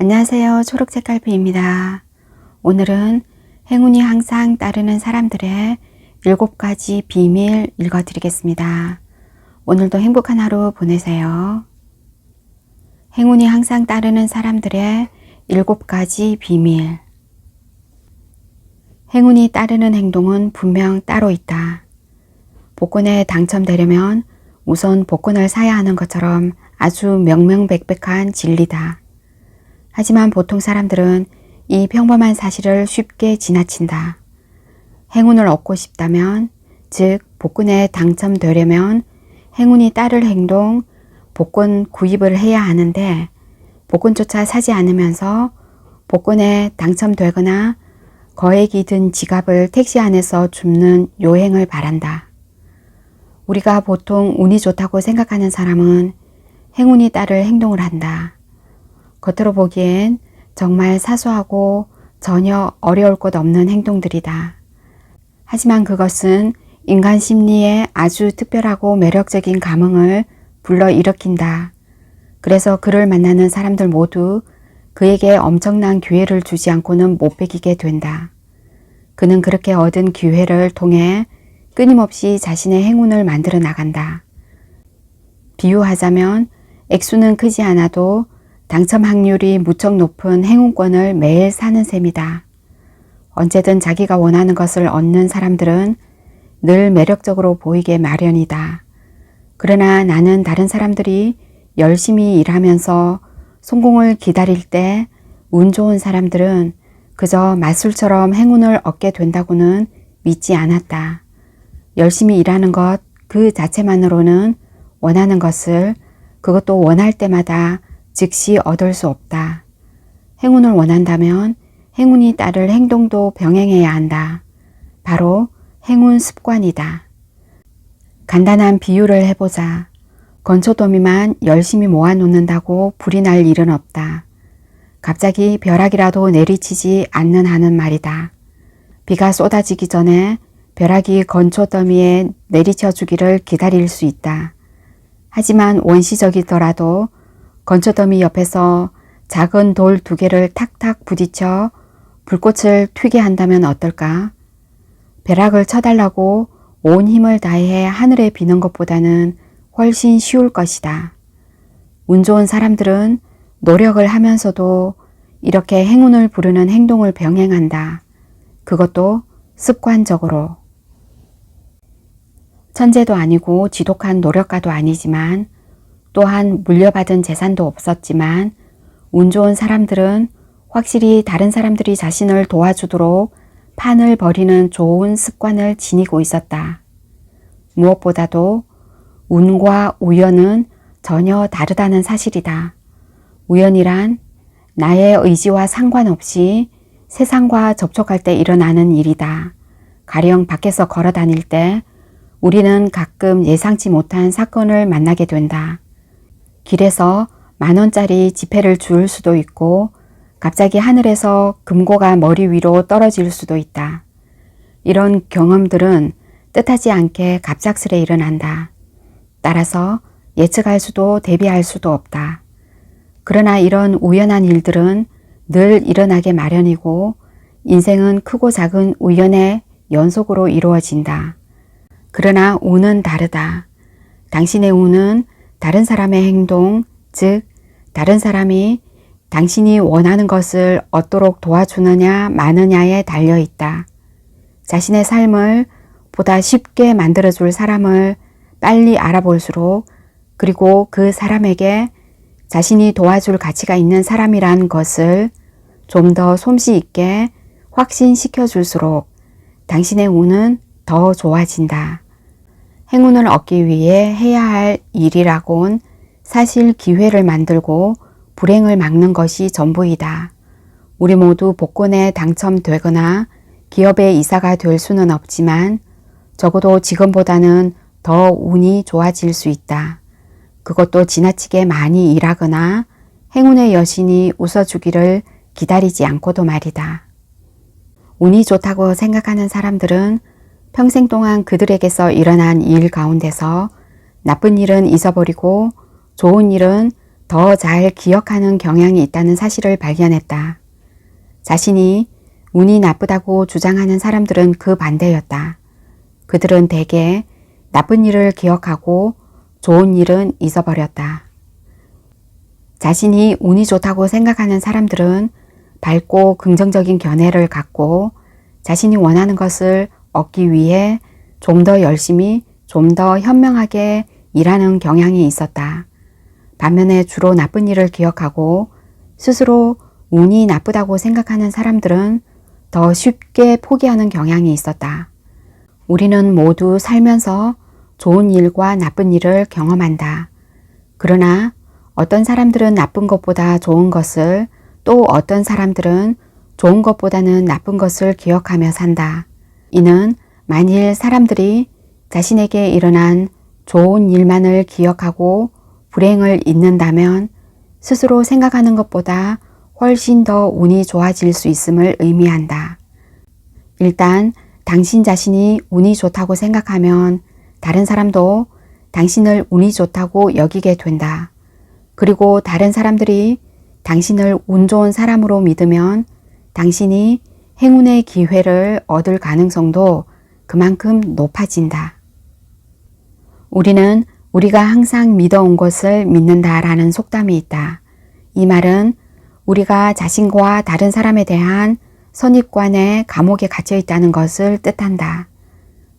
안녕하세요. 초록색깔피입니다. 오늘은 행운이 항상 따르는 사람들의 7가지 비밀 읽어드리겠습니다. 오늘도 행복한 하루 보내세요. 행운이 항상 따르는 사람들의 7가지 비밀. 행운이 따르는 행동은 분명 따로 있다. 복권에 당첨되려면 우선 복권을 사야 하는 것처럼 아주 명명백백한 진리다. 하지만 보통 사람들은 이 평범한 사실을 쉽게 지나친다. 행운을 얻고 싶다면, 즉 복권에 당첨되려면 행운이 따를 행동, 복권 구입을 해야 하는데 복권조차 사지 않으면서 복권에 당첨되거나 거액이 든 지갑을 택시 안에서 줍는 요행을 바란다. 우리가 보통 운이 좋다고 생각하는 사람은 행운이 따를 행동을 한다. 겉으로 보기엔 정말 사소하고 전혀 어려울 것 없는 행동들이다. 하지만 그것은 인간 심리에 아주 특별하고 매력적인 감흥을 불러일으킨다. 그래서 그를 만나는 사람들 모두 그에게 엄청난 기회를 주지 않고는 못 베기게 된다. 그는 그렇게 얻은 기회를 통해 끊임없이 자신의 행운을 만들어 나간다. 비유하자면 액수는 크지 않아도 당첨 확률이 무척 높은 행운권을 매일 사는 셈이다. 언제든 자기가 원하는 것을 얻는 사람들은 늘 매력적으로 보이게 마련이다. 그러나 나는 다른 사람들이 열심히 일하면서 성공을 기다릴 때 운 좋은 사람들은 그저 마술처럼 행운을 얻게 된다고는 믿지 않았다. 열심히 일하는 것 그 자체만으로는 원하는 것을 그것도 원할 때마다 즉시 얻을 수 없다. 행운을 원한다면 행운이 따를 행동도 병행해야 한다. 바로 행운 습관이다. 간단한 비유를 해보자. 건초더미만 열심히 모아놓는다고 불이 날 일은 없다. 갑자기 벼락이라도 내리치지 않는 한은 말이다. 비가 쏟아지기 전에 벼락이 건초더미에 내리쳐 주기를 기다릴 수 있다. 하지만 원시적이더라도 건초더미 옆에서 작은 돌 2개를 탁탁 부딪혀 불꽃을 튀게 한다면 어떨까? 벼락을 쳐달라고 온 힘을 다해 하늘에 비는 것보다는 훨씬 쉬울 것이다. 운 좋은 사람들은 노력을 하면서도 이렇게 행운을 부르는 행동을 병행한다. 그것도 습관적으로. 천재도 아니고 지독한 노력가도 아니지만 또한 물려받은 재산도 없었지만 운 좋은 사람들은 확실히 다른 사람들이 자신을 도와주도록 판을 벌이는 좋은 습관을 지니고 있었다. 무엇보다도 운과 우연은 전혀 다르다는 사실이다. 우연이란 나의 의지와 상관없이 세상과 접촉할 때 일어나는 일이다. 가령 밖에서 걸어 다닐 때 우리는 가끔 예상치 못한 사건을 만나게 된다. 길에서 10,000원짜리 지폐를 주울 수도 있고 갑자기 하늘에서 금고가 머리 위로 떨어질 수도 있다. 이런 경험들은 뜻하지 않게 갑작스레 일어난다. 따라서 예측할 수도 대비할 수도 없다. 그러나 이런 우연한 일들은 늘 일어나게 마련이고 인생은 크고 작은 우연의 연속으로 이루어진다. 그러나 운은 다르다. 당신의 운은 다른 사람의 행동, 즉 다른 사람이 당신이 원하는 것을 얻도록 도와주느냐 마느냐에 달려있다. 자신의 삶을 보다 쉽게 만들어줄 사람을 빨리 알아볼수록 그리고 그 사람에게 자신이 도와줄 가치가 있는 사람이란 것을 좀 더 솜씨 있게 확신시켜 줄수록 당신의 운은 더 좋아진다. 행운을 얻기 위해 해야 할 일이라곤 사실 기회를 만들고 불행을 막는 것이 전부이다. 우리 모두 복권에 당첨되거나 기업의 이사가 될 수는 없지만 적어도 지금보다는 더 운이 좋아질 수 있다. 그것도 지나치게 많이 일하거나 행운의 여신이 웃어주기를 기다리지 않고도 말이다. 운이 좋다고 생각하는 사람들은 평생 동안 그들에게서 일어난 일 가운데서 나쁜 일은 잊어버리고 좋은 일은 더 잘 기억하는 경향이 있다는 사실을 발견했다. 자신이 운이 나쁘다고 주장하는 사람들은 그 반대였다. 그들은 대개 나쁜 일을 기억하고 좋은 일은 잊어버렸다. 자신이 운이 좋다고 생각하는 사람들은 밝고 긍정적인 견해를 갖고 자신이 원하는 것을 얻기 위해 좀 더 열심히, 좀 더 현명하게 일하는 경향이 있었다. 반면에 주로 나쁜 일을 기억하고 스스로 운이 나쁘다고 생각하는 사람들은 더 쉽게 포기하는 경향이 있었다. 우리는 모두 살면서 좋은 일과 나쁜 일을 경험한다. 그러나 어떤 사람들은 나쁜 것보다 좋은 것을, 또 어떤 사람들은 좋은 것보다는 나쁜 것을 기억하며 산다. 이는 만일 사람들이 자신에게 일어난 좋은 일만을 기억하고 불행을 잊는다면 스스로 생각하는 것보다 훨씬 더 운이 좋아질 수 있음을 의미한다. 일단 당신 자신이 운이 좋다고 생각하면 다른 사람도 당신을 운이 좋다고 여기게 된다. 그리고 다른 사람들이 당신을 운 좋은 사람으로 믿으면 당신이 행운의 기회를 얻을 가능성도 그만큼 높아진다. 우리는 우리가 항상 믿어온 것을 믿는다라는 속담이 있다. 이 말은 우리가 자신과 다른 사람에 대한 선입관의 감옥에 갇혀 있다는 것을 뜻한다.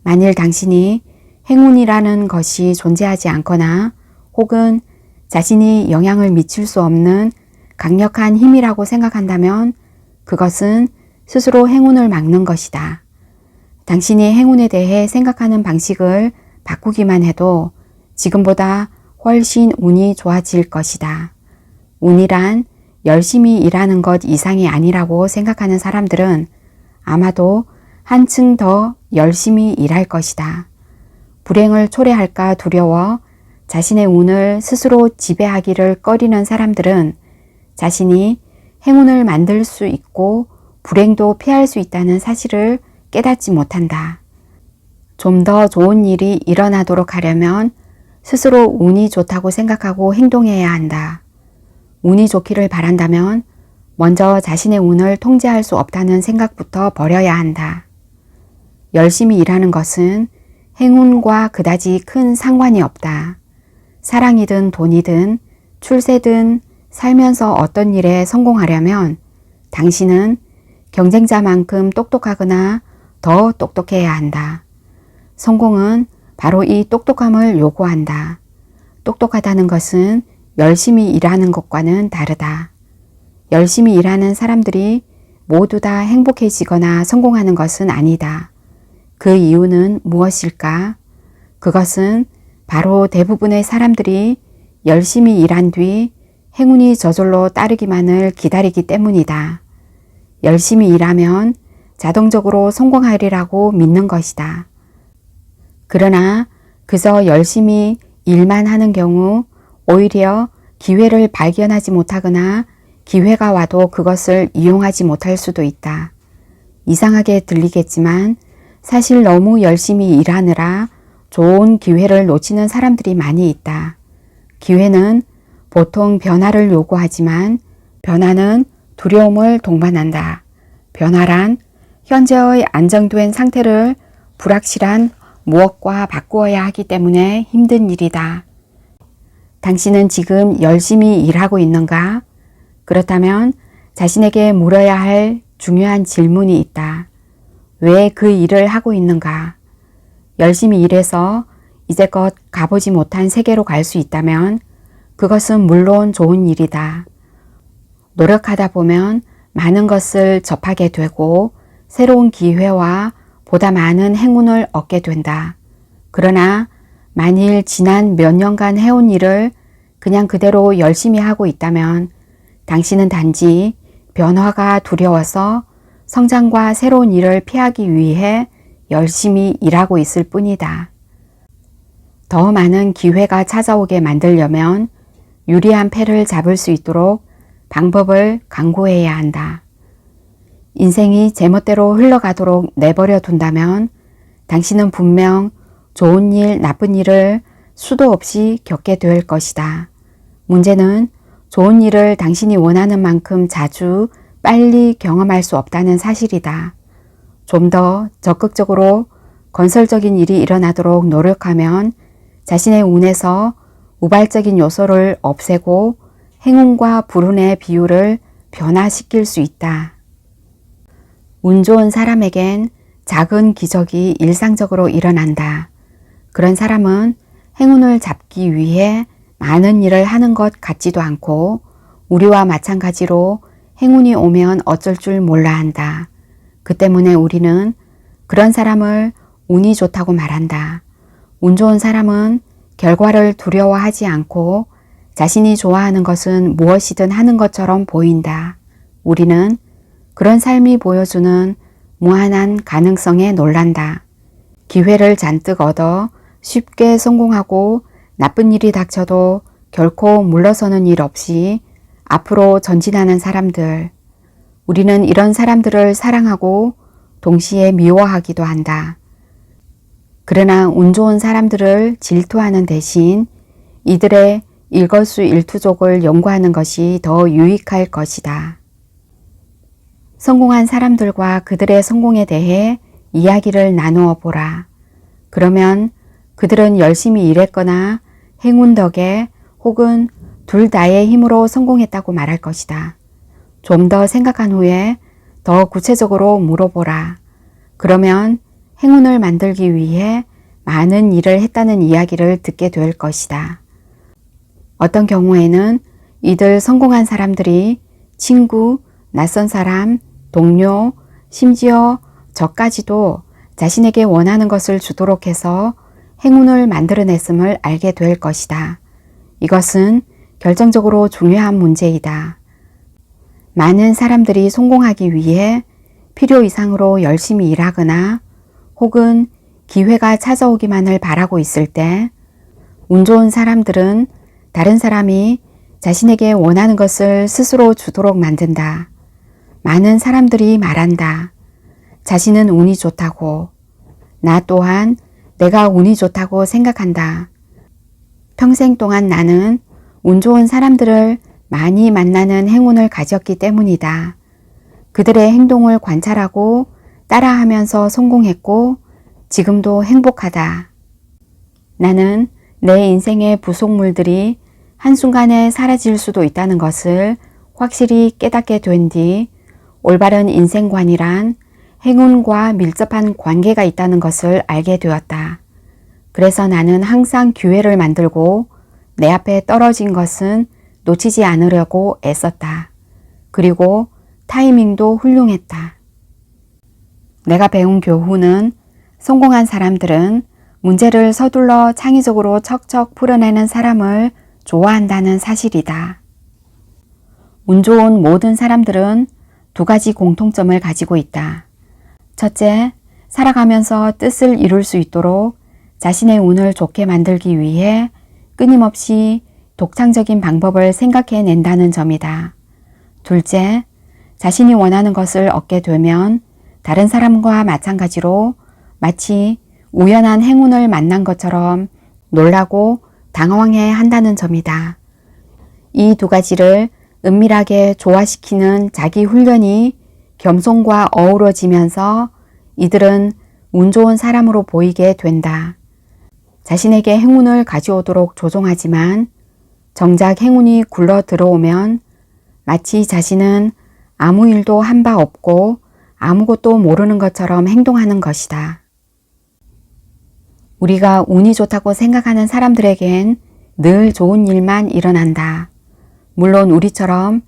만일 당신이 행운이라는 것이 존재하지 않거나 혹은 자신이 영향을 미칠 수 없는 강력한 힘이라고 생각한다면 그것은 스스로 행운을 막는 것이다. 당신이 행운에 대해 생각하는 방식을 바꾸기만 해도 지금보다 훨씬 운이 좋아질 것이다. 운이란 열심히 일하는 것 이상이 아니라고 생각하는 사람들은 아마도 한층 더 열심히 일할 것이다. 불행을 초래할까 두려워 자신의 운을 스스로 지배하기를 꺼리는 사람들은 자신이 행운을 만들 수 있고 불행도 피할 수 있다는 사실을 깨닫지 못한다. 좀 더 좋은 일이 일어나도록 하려면 스스로 운이 좋다고 생각하고 행동해야 한다. 운이 좋기를 바란다면 먼저 자신의 운을 통제할 수 없다는 생각부터 버려야 한다. 열심히 일하는 것은 행운과 그다지 큰 상관이 없다. 사랑이든 돈이든 출세든 살면서 어떤 일에 성공하려면 당신은 경쟁자만큼 똑똑하거나 더 똑똑해야 한다. 성공은 바로 이 똑똑함을 요구한다. 똑똑하다는 것은 열심히 일하는 것과는 다르다. 열심히 일하는 사람들이 모두 다 행복해지거나 성공하는 것은 아니다. 그 이유는 무엇일까? 그것은 바로 대부분의 사람들이 열심히 일한 뒤 행운이 저절로 따르기만을 기다리기 때문이다. 열심히 일하면 자동적으로 성공하리라고 믿는 것이다. 그러나 그저 열심히 일만 하는 경우 오히려 기회를 발견하지 못하거나 기회가 와도 그것을 이용하지 못할 수도 있다. 이상하게 들리겠지만 사실 너무 열심히 일하느라 좋은 기회를 놓치는 사람들이 많이 있다. 기회는 보통 변화를 요구하지만 변화는 두려움을 동반한다. 변화란 현재의 안정된 상태를 불확실한 무엇과 바꾸어야 하기 때문에 힘든 일이다. 당신은 지금 열심히 일하고 있는가? 그렇다면 자신에게 물어야 할 중요한 질문이 있다. 왜 그 일을 하고 있는가? 열심히 일해서 이제껏 가보지 못한 세계로 갈 수 있다면 그것은 물론 좋은 일이다. 노력하다 보면 많은 것을 접하게 되고 새로운 기회와 보다 많은 행운을 얻게 된다. 그러나 만일 지난 몇 년간 해온 일을 그냥 그대로 열심히 하고 있다면 당신은 단지 변화가 두려워서 성장과 새로운 일을 피하기 위해 열심히 일하고 있을 뿐이다. 더 많은 기회가 찾아오게 만들려면 유리한 패를 잡을 수 있도록 방법을 강구해야 한다. 인생이 제멋대로 흘러가도록 내버려 둔다면 당신은 분명 좋은 일, 나쁜 일을 수도 없이 겪게 될 것이다. 문제는 좋은 일을 당신이 원하는 만큼 자주 빨리 경험할 수 없다는 사실이다. 좀 더 적극적으로 건설적인 일이 일어나도록 노력하면 자신의 운에서 우발적인 요소를 없애고 행운과 불운의 비율을 변화시킬 수 있다. 운 좋은 사람에겐 작은 기적이 일상적으로 일어난다. 그런 사람은 행운을 잡기 위해 많은 일을 하는 것 같지도 않고 우리와 마찬가지로 행운이 오면 어쩔 줄 몰라 한다. 그 때문에 우리는 그런 사람을 운이 좋다고 말한다. 운 좋은 사람은 결과를 두려워하지 않고 자신이 좋아하는 것은 무엇이든 하는 것처럼 보인다. 우리는 그런 삶이 보여주는 무한한 가능성에 놀란다. 기회를 잔뜩 얻어 쉽게 성공하고 나쁜 일이 닥쳐도 결코 물러서는 일 없이 앞으로 전진하는 사람들. 우리는 이런 사람들을 사랑하고 동시에 미워하기도 한다. 그러나 운 좋은 사람들을 질투하는 대신 이들의 일거수일투족을 연구하는 것이 더 유익할 것이다. 성공한 사람들과 그들의 성공에 대해 이야기를 나누어 보라. 그러면 그들은 열심히 일했거나 행운 덕에 혹은 둘 다의 힘으로 성공했다고 말할 것이다. 좀 더 생각한 후에 더 구체적으로 물어보라. 그러면 행운을 만들기 위해 많은 일을 했다는 이야기를 듣게 될 것이다. 어떤 경우에는 이들 성공한 사람들이 친구, 낯선 사람, 동료, 심지어 저까지도 자신에게 원하는 것을 주도록 해서 행운을 만들어냈음을 알게 될 것이다. 이것은 결정적으로 중요한 문제이다. 많은 사람들이 성공하기 위해 필요 이상으로 열심히 일하거나 혹은 기회가 찾아오기만을 바라고 있을 때 운 좋은 사람들은 다른 사람이 자신에게 원하는 것을 스스로 주도록 만든다. 많은 사람들이 말한다. 자신은 운이 좋다고. 나 또한 내가 운이 좋다고 생각한다. 평생 동안 나는 운 좋은 사람들을 많이 만나는 행운을 가졌기 때문이다. 그들의 행동을 관찰하고 따라하면서 성공했고 지금도 행복하다. 나는 내 인생의 부속물들이 한순간에 사라질 수도 있다는 것을 확실히 깨닫게 된 뒤 올바른 인생관이란 행운과 밀접한 관계가 있다는 것을 알게 되었다. 그래서 나는 항상 기회를 만들고 내 앞에 떨어진 것은 놓치지 않으려고 애썼다. 그리고 타이밍도 훌륭했다. 내가 배운 교훈은 성공한 사람들은 문제를 서둘러 창의적으로 척척 풀어내는 사람을 좋아한다는 사실이다. 운 좋은 모든 사람들은 두 가지 공통점을 가지고 있다. 첫째, 살아가면서 뜻을 이룰 수 있도록 자신의 운을 좋게 만들기 위해 끊임없이 독창적인 방법을 생각해낸다는 점이다. 둘째, 자신이 원하는 것을 얻게 되면 다른 사람과 마찬가지로 마치 우연한 행운을 만난 것처럼 놀라고 당황해 한다는 점이다. 이 두 가지를 은밀하게 조화시키는 자기 훈련이 겸손과 어우러지면서 이들은 운 좋은 사람으로 보이게 된다. 자신에게 행운을 가져오도록 조종하지만 정작 행운이 굴러 들어오면 마치 자신은 아무 일도 한 바 없고 아무것도 모르는 것처럼 행동하는 것이다. 우리가 운이 좋다고 생각하는 사람들에겐 늘 좋은 일만 일어난다. 물론 우리처럼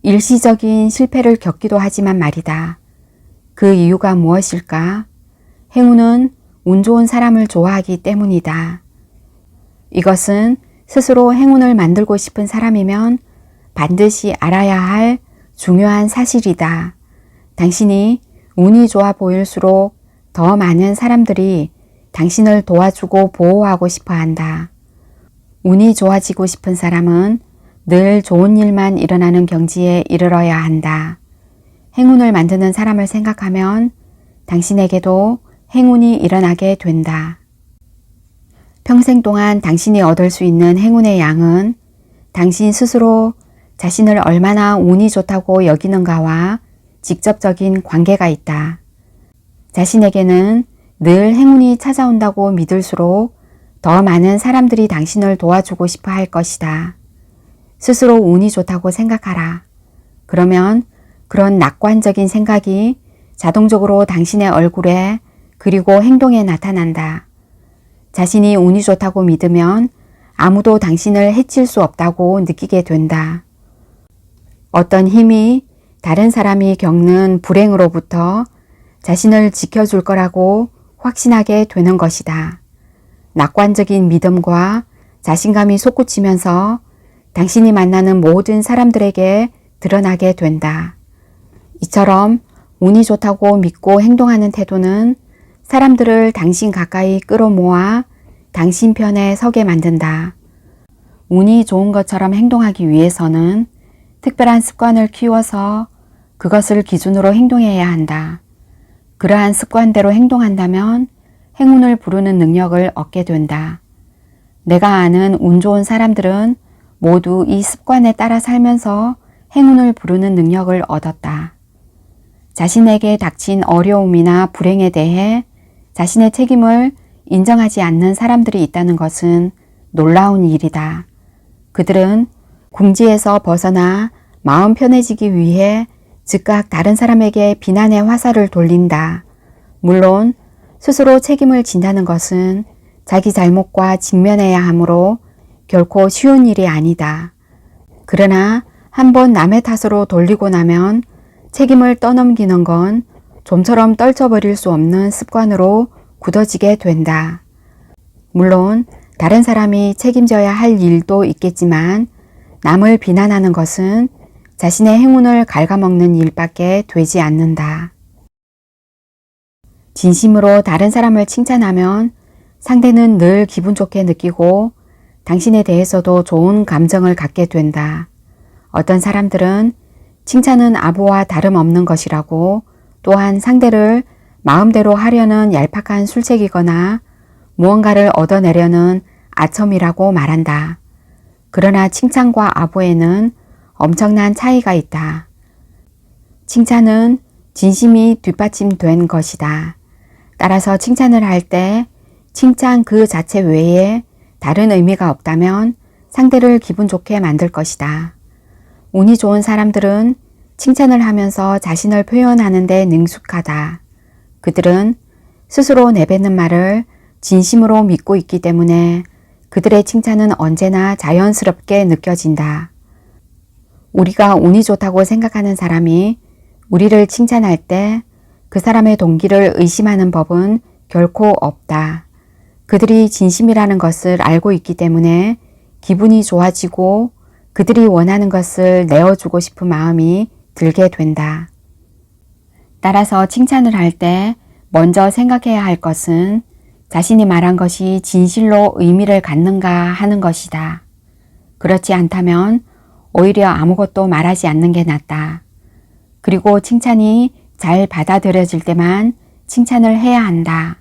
일시적인 실패를 겪기도 하지만 말이다. 그 이유가 무엇일까? 행운은 운 좋은 사람을 좋아하기 때문이다. 이것은 스스로 행운을 만들고 싶은 사람이면 반드시 알아야 할 중요한 사실이다. 당신이 운이 좋아 보일수록 더 많은 사람들이 당신을 도와주고 보호하고 싶어 한다. 운이 좋아지고 싶은 사람은 늘 좋은 일만 일어나는 경지에 이르러야 한다. 행운을 만드는 사람을 생각하면 당신에게도 행운이 일어나게 된다. 평생 동안 당신이 얻을 수 있는 행운의 양은 당신 스스로 자신을 얼마나 운이 좋다고 여기는가와 직접적인 관계가 있다. 자신에게는 늘 행운이 찾아온다고 믿을수록 더 많은 사람들이 당신을 도와주고 싶어 할 것이다. 스스로 운이 좋다고 생각하라. 그러면 그런 낙관적인 생각이 자동적으로 당신의 얼굴에 그리고 행동에 나타난다. 자신이 운이 좋다고 믿으면 아무도 당신을 해칠 수 없다고 느끼게 된다. 어떤 힘이 다른 사람이 겪는 불행으로부터 자신을 지켜줄 거라고 확신하게 되는 것이다. 낙관적인 믿음과 자신감이 솟구치면서 당신이 만나는 모든 사람들에게 드러나게 된다. 이처럼 운이 좋다고 믿고 행동하는 태도는 사람들을 당신 가까이 끌어모아 당신 편에 서게 만든다. 운이 좋은 것처럼 행동하기 위해서는 특별한 습관을 키워서 그것을 기준으로 행동해야 한다. 그러한 습관대로 행동한다면 행운을 부르는 능력을 얻게 된다. 내가 아는 운 좋은 사람들은 모두 이 습관에 따라 살면서 행운을 부르는 능력을 얻었다. 자신에게 닥친 어려움이나 불행에 대해 자신의 책임을 인정하지 않는 사람들이 있다는 것은 놀라운 일이다. 그들은 궁지에서 벗어나 마음 편해지기 위해 즉각 다른 사람에게 비난의 화살을 돌린다. 물론 스스로 책임을 진다는 것은 자기 잘못과 직면해야 하므로 결코 쉬운 일이 아니다. 그러나 한번 남의 탓으로 돌리고 나면 책임을 떠넘기는 건 좀처럼 떨쳐버릴 수 없는 습관으로 굳어지게 된다. 물론 다른 사람이 책임져야 할 일도 있겠지만 남을 비난하는 것은 자신의 행운을 갉아먹는 일밖에 되지 않는다. 진심으로 다른 사람을 칭찬하면 상대는 늘 기분 좋게 느끼고 당신에 대해서도 좋은 감정을 갖게 된다. 어떤 사람들은 칭찬은 아부와 다름없는 것이라고, 또한 상대를 마음대로 하려는 얄팍한 술책이거나 무언가를 얻어내려는 아첨이라고 말한다. 그러나 칭찬과 아부에는 엄청난 차이가 있다. 칭찬은 진심이 뒷받침된 것이다. 따라서 칭찬을 할 때 칭찬 그 자체 외에 다른 의미가 없다면 상대를 기분 좋게 만들 것이다. 운이 좋은 사람들은 칭찬을 하면서 자신을 표현하는 데 능숙하다. 그들은 스스로 내뱉는 말을 진심으로 믿고 있기 때문에 그들의 칭찬은 언제나 자연스럽게 느껴진다. 우리가 운이 좋다고 생각하는 사람이 우리를 칭찬할 때 그 사람의 동기를 의심하는 법은 결코 없다. 그들이 진심이라는 것을 알고 있기 때문에 기분이 좋아지고 그들이 원하는 것을 내어주고 싶은 마음이 들게 된다. 따라서 칭찬을 할 때 먼저 생각해야 할 것은 자신이 말한 것이 진실로 의미를 갖는가 하는 것이다. 그렇지 않다면 오히려 아무것도 말하지 않는 게 낫다. 그리고 칭찬이 잘 받아들여질 때만 칭찬을 해야 한다.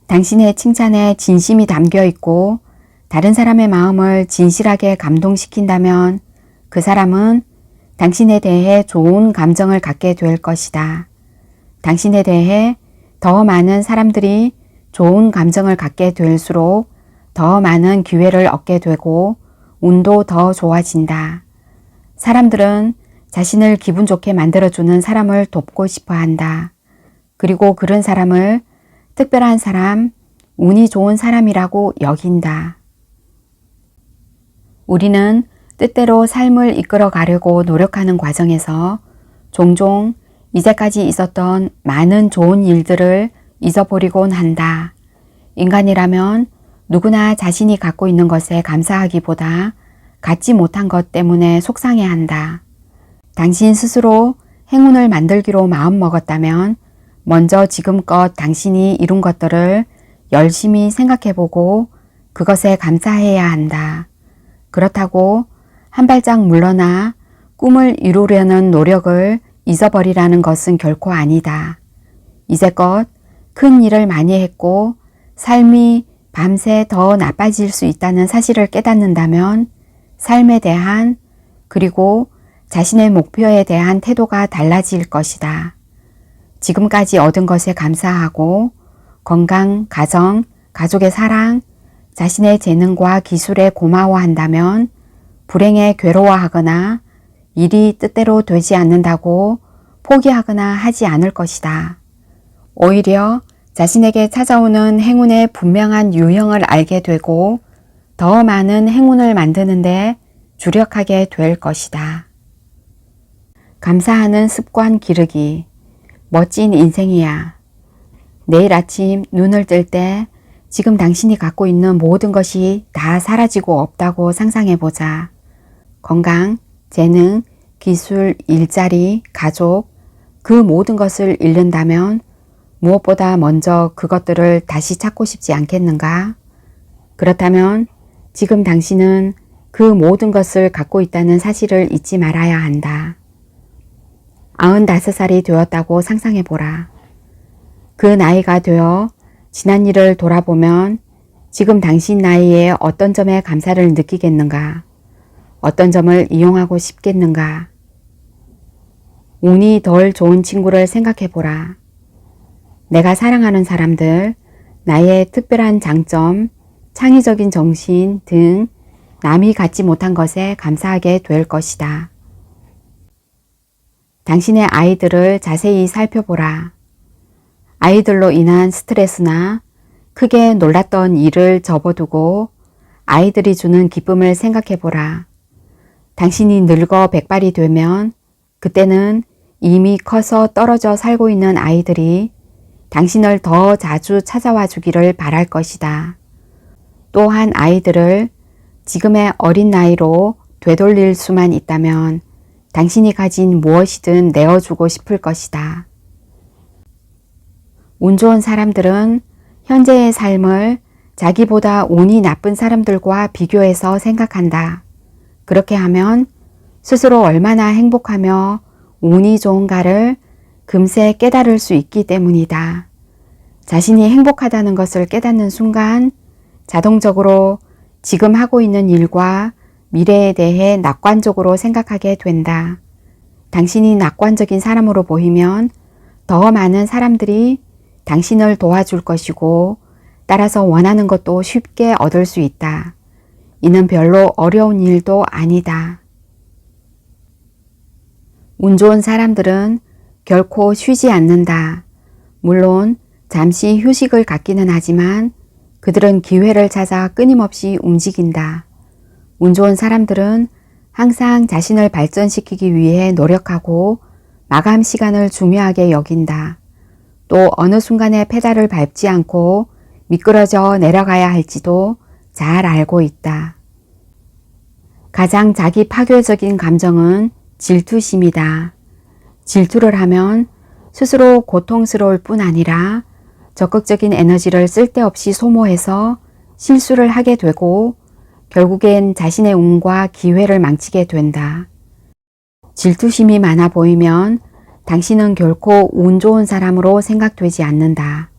당신의 칭찬에 진심이 담겨 있고 다른 사람의 마음을 진실하게 감동시킨다면 그 사람은 당신에 대해 좋은 감정을 갖게 될 것이다. 당신에 대해 더 많은 사람들이 좋은 감정을 갖게 될수록 더 많은 기회를 얻게 되고 운도 더 좋아진다. 사람들은 자신을 기분 좋게 만들어주는 사람을 돕고 싶어 한다. 그리고 그런 사람을 특별한 사람, 운이 좋은 사람이라고 여긴다. 우리는 뜻대로 삶을 이끌어 가려고 노력하는 과정에서 종종 이제까지 있었던 많은 좋은 일들을 잊어버리곤 한다. 인간이라면 누구나 자신이 갖고 있는 것에 감사하기보다 갖지 못한 것 때문에 속상해한다. 당신 스스로 행운을 만들기로 마음먹었다면 먼저 지금껏 당신이 이룬 것들을 열심히 생각해보고 그것에 감사해야 한다. 그렇다고 한 발짝 물러나 꿈을 이루려는 노력을 잊어버리라는 것은 결코 아니다. 이제껏 큰 일을 많이 했고 삶이 밤새 더 나빠질 수 있다는 사실을 깨닫는다면 삶에 대한 그리고 자신의 목표에 대한 태도가 달라질 것이다. 지금까지 얻은 것에 감사하고 건강, 가정, 가족의 사랑, 자신의 재능과 기술에 고마워한다면 불행에 괴로워하거나 일이 뜻대로 되지 않는다고 포기하거나 하지 않을 것이다. 오히려 자신에게 찾아오는 행운의 분명한 유형을 알게 되고 더 많은 행운을 만드는데 주력하게 될 것이다. 감사하는 습관 기르기. 멋진 인생이야. 내일 아침 눈을 뜰 때 지금 당신이 갖고 있는 모든 것이 다 사라지고 없다고 상상해보자. 건강, 재능, 기술, 일자리, 가족, 그 모든 것을 잃는다면 무엇보다 먼저 그것들을 다시 찾고 싶지 않겠는가? 그렇다면 지금 당신은 그 모든 것을 갖고 있다는 사실을 잊지 말아야 한다. 95살이 되었다고 상상해보라. 그 나이가 되어 지난 일을 돌아보면 지금 당신 나이에 어떤 점에 감사를 느끼겠는가? 어떤 점을 이용하고 싶겠는가? 운이 덜 좋은 친구를 생각해보라. 내가 사랑하는 사람들, 나의 특별한 장점, 창의적인 정신 등 남이 갖지 못한 것에 감사하게 될 것이다. 당신의 아이들을 자세히 살펴보라. 아이들로 인한 스트레스나 크게 놀랐던 일을 접어두고 아이들이 주는 기쁨을 생각해보라. 당신이 늙어 백발이 되면 그때는 이미 커서 떨어져 살고 있는 아이들이 당신을 더 자주 찾아와 주기를 바랄 것이다. 또한 아이들을 지금의 어린 나이로 되돌릴 수만 있다면 당신이 가진 무엇이든 내어주고 싶을 것이다. 운 좋은 사람들은 현재의 삶을 자기보다 운이 나쁜 사람들과 비교해서 생각한다. 그렇게 하면 스스로 얼마나 행복하며 운이 좋은가를 금세 깨달을 수 있기 때문이다. 자신이 행복하다는 것을 깨닫는 순간 자동적으로 지금 하고 있는 일과 미래에 대해 낙관적으로 생각하게 된다. 당신이 낙관적인 사람으로 보이면 더 많은 사람들이 당신을 도와줄 것이고 따라서 원하는 것도 쉽게 얻을 수 있다. 이는 별로 어려운 일도 아니다. 운 좋은 사람들은 결코 쉬지 않는다. 물론 잠시 휴식을 갖기는 하지만 그들은 기회를 찾아 끊임없이 움직인다. 운 좋은 사람들은 항상 자신을 발전시키기 위해 노력하고 마감 시간을 중요하게 여긴다. 또 어느 순간에 페달을 밟지 않고 미끄러져 내려가야 할지도 잘 알고 있다. 가장 자기 파괴적인 감정은 질투심이다. 질투를 하면 스스로 고통스러울 뿐 아니라 적극적인 에너지를 쓸데없이 소모해서 실수를 하게 되고 결국엔 자신의 운과 기회를 망치게 된다. 질투심이 많아 보이면 당신은 결코 운 좋은 사람으로 생각되지 않는다.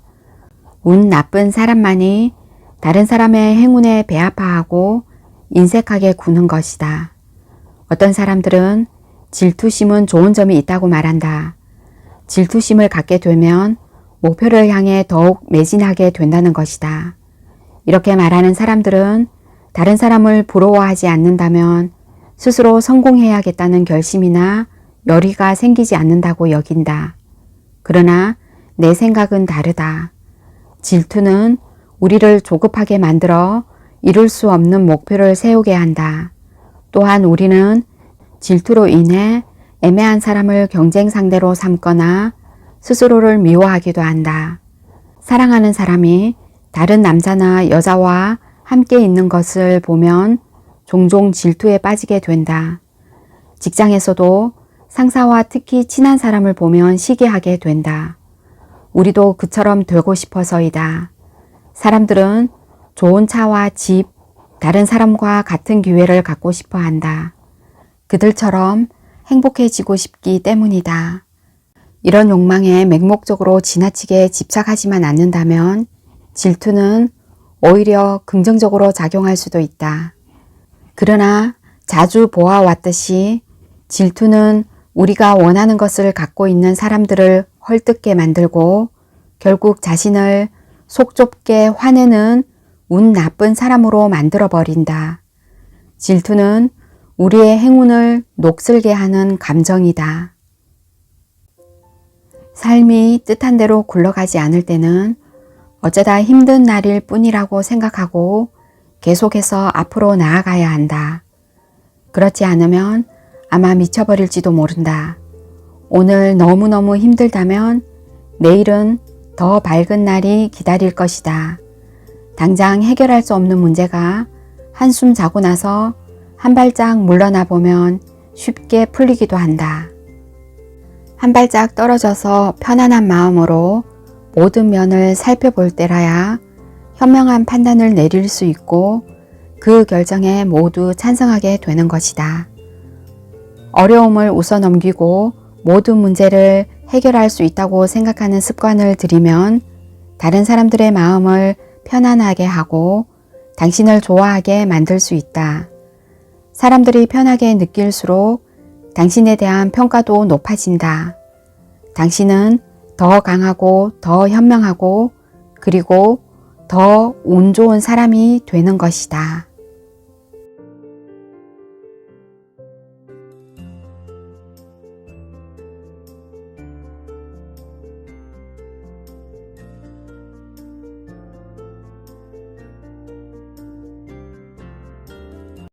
운 나쁜 사람만이 다른 사람의 행운에 배아파하고 인색하게 구는 것이다. 어떤 사람들은 질투심은 좋은 점이 있다고 말한다. 질투심을 갖게 되면 목표를 향해 더욱 매진하게 된다는 것이다. 이렇게 말하는 사람들은 다른 사람을 부러워하지 않는다면 스스로 성공해야겠다는 결심이나 열의가 생기지 않는다고 여긴다. 그러나 내 생각은 다르다. 질투는 우리를 조급하게 만들어 이룰 수 없는 목표를 세우게 한다. 또한 우리는 질투로 인해 애매한 사람을 경쟁 상대로 삼거나 스스로를 미워하기도 한다. 사랑하는 사람이 다른 남자나 여자와 함께 있는 것을 보면 종종 질투에 빠지게 된다. 직장에서도 상사와 특히 친한 사람을 보면 시기하게 된다. 우리도 그처럼 되고 싶어서이다. 사람들은 좋은 차와 집, 다른 사람과 같은 기회를 갖고 싶어 한다. 그들처럼 행복해지고 싶기 때문이다. 이런 욕망에 맹목적으로 지나치게 집착하지만 않는다면 질투는 오히려 긍정적으로 작용할 수도 있다. 그러나 자주 보아왔듯이 질투는 우리가 원하는 것을 갖고 있는 사람들을 헐뜯게 만들고 결국 자신을 속 좁게 화내는 운 나쁜 사람으로 만들어 버린다. 질투는 우리의 행운을 녹슬게 하는 감정이다. 삶이 뜻한 대로 굴러가지 않을 때는 어쩌다 힘든 날일 뿐이라고 생각하고 계속해서 앞으로 나아가야 한다. 그렇지 않으면 아마 미쳐버릴지도 모른다. 오늘 너무너무 힘들다면 내일은 더 밝은 날이 기다릴 것이다. 당장 해결할 수 없는 문제가 한숨 자고 나서 한 발짝 물러나 보면 쉽게 풀리기도 한다. 한 발짝 떨어져서 편안한 마음으로 모든 면을 살펴볼 때라야 현명한 판단을 내릴 수 있고 그 결정에 모두 찬성하게 되는 것이다. 어려움을 웃어넘기고 모든 문제를 해결할 수 있다고 생각하는 습관을 들이면 다른 사람들의 마음을 편안하게 하고 당신을 좋아하게 만들 수 있다. 사람들이 편하게 느낄수록 당신에 대한 평가도 높아진다. 당신은 더 강하고 더 현명하고 그리고 더 운 좋은 사람이 되는 것이다.